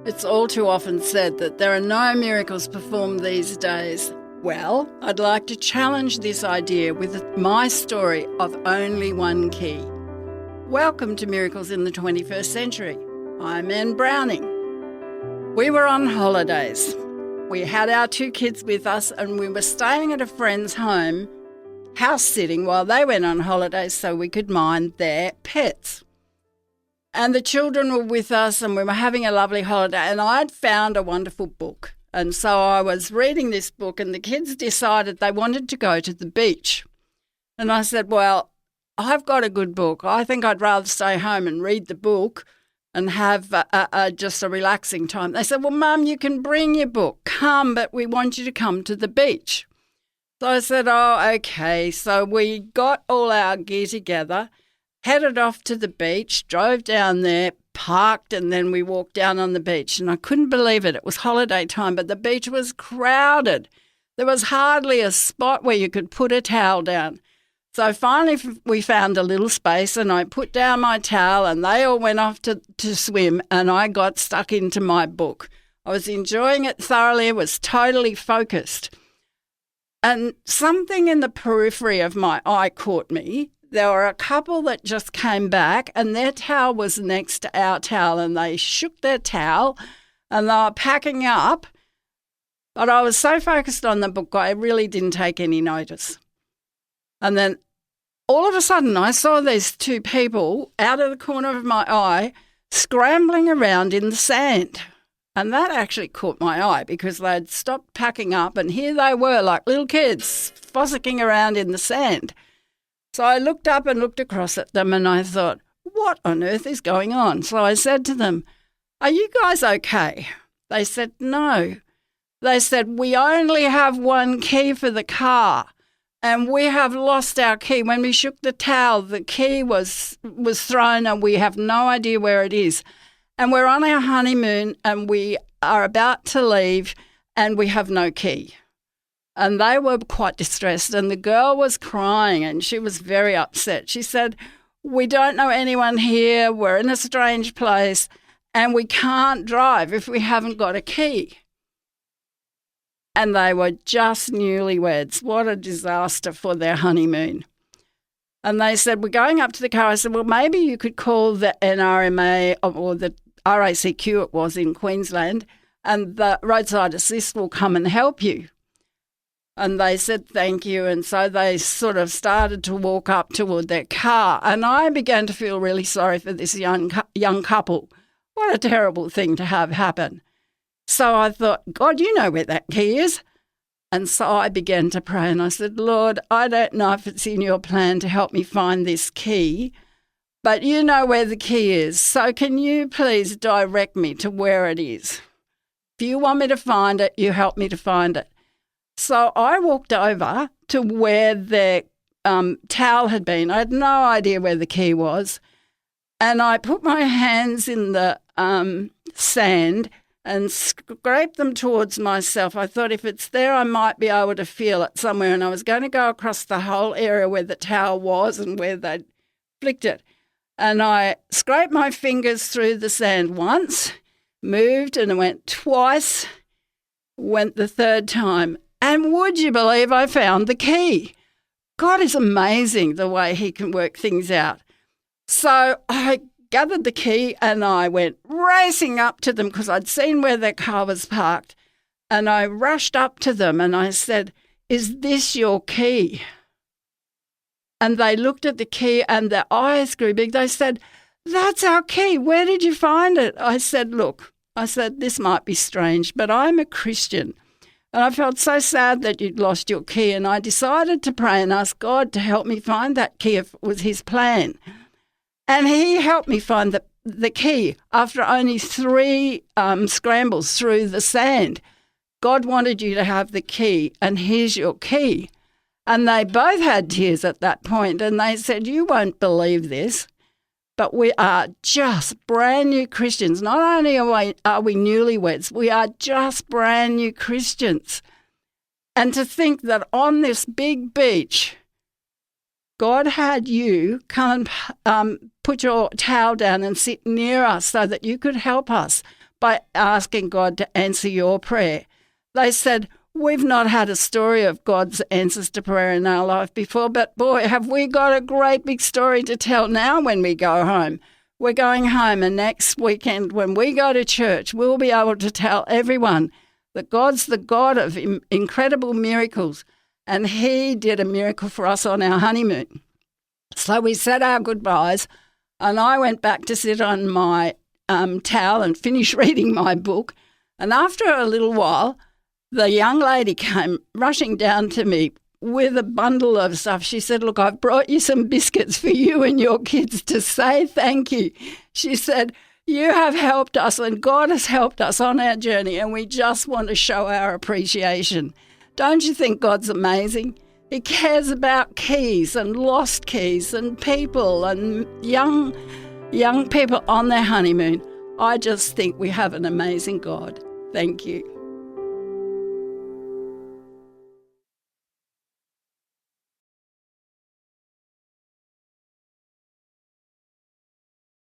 It's all too often said that there are no miracles performed these days. Well, I'd like to challenge this idea with my story of only one key. Welcome to Miracles in the 21st Century. I'm Anne Browning. We were on holidays. We had our 2 kids with us and we were staying at a friend's home, house sitting while they went on holidays so we could mind their pets. And the children were with us and we were having a lovely holiday, and I'd found a wonderful book. And so I was reading this book and the kids decided they wanted to go to the beach. And I said, well, I've got a good book. I think I'd rather stay home and read the book and have just a relaxing time. They said, well, Mum, you can bring your book. Come, but we want you to come to the beach. So I said, oh, okay. So we got all our gear together, headed off to the beach, drove down there, parked, and then we walked down on the beach. And I couldn't believe it. It was holiday time, but the beach was crowded. There was hardly a spot where you could put a towel down. So finally we found a little space and I put down my towel and they all went off to swim and I got stuck into my book. I was enjoying it thoroughly, was totally focused. And something in the periphery of my eye caught me. There were a couple that just came back and their towel was next to our towel and they shook their towel and they were packing up. But I was so focused on the book, I really didn't take any notice. And then all of a sudden I saw these 2 people out of the corner of my eye scrambling around in the sand. And that actually caught my eye because they'd stopped packing up and here they were like little kids fossicking around in the sand. So I looked up and looked across at them and I thought, what on earth is going on? So I said to them, are you guys okay? They said, no. They said, we only have one key for the car and we have lost our key. When we shook the towel, the key was thrown and we have no idea where it is. And we're on our honeymoon and we are about to leave and we have no key. And they were quite distressed and the girl was crying and she was very upset. She said, we don't know anyone here, we're in a strange place and we can't drive if we haven't got a key. And they were just newlyweds. What a disaster for their honeymoon. And they said, we're going up to the car. I said, well, maybe you could call the NRMA or the RACQ it was in Queensland and the roadside assist will come and help you. And they said, thank you. And so they sort of started to walk up toward their car. And I began to feel really sorry for this young couple. What a terrible thing to have happen. So I thought, God, you know where that key is. And so I began to pray and I said, Lord, I don't know if it's in your plan to help me find this key, but you know where the key is. So can you please direct me to where it is? If you want me to find it, you help me to find it. So I walked over to where their towel had been. I had no idea where the key was. And I put my hands in the sand and scraped them towards myself. I thought if it's there, I might be able to feel it somewhere. And I was going to go across the whole area where the towel was and where they'd flicked it. And I scraped my fingers through the sand once, moved and went twice, went the 3rd time. And would you believe I found the key? God is amazing the way he can work things out. So I gathered the key and I went racing up to them because I'd seen where their car was parked. And I rushed up to them and I said, is this your key? And they looked at the key and their eyes grew big. They said, that's our key. Where did you find it? I said, look, this might be strange, but I'm a Christian. And I felt so sad that you'd lost your key and I decided to pray and ask God to help me find that key if it was his plan. And he helped me find the key after only 3 scrambles through the sand. God wanted you to have the key and here's your key. And they both had tears at that point and they said, you won't believe this, but we are just brand new Christians. Not only are we newlyweds, we are just brand new Christians. And to think that on this big beach, God had you come and put your towel down and sit near us so that you could help us by asking God to answer your prayer. They said, we've not had a story of God's answers to prayer in our life before, but boy, have we got a great big story to tell now when we go home. We're going home, and next weekend when we go to church, we'll be able to tell everyone that God's the God of incredible miracles, and he did a miracle for us on our honeymoon. So we said our goodbyes, and I went back to sit on my towel and finish reading my book. And after a little while, the young lady came rushing down to me with a bundle of stuff. She said, look, I've brought you some biscuits for you and your kids to say thank you. She said, you have helped us and God has helped us on our journey, and we just want to show our appreciation. Don't you think God's amazing? He cares about keys and lost keys and people and young people on their honeymoon. I just think we have an amazing God. Thank you.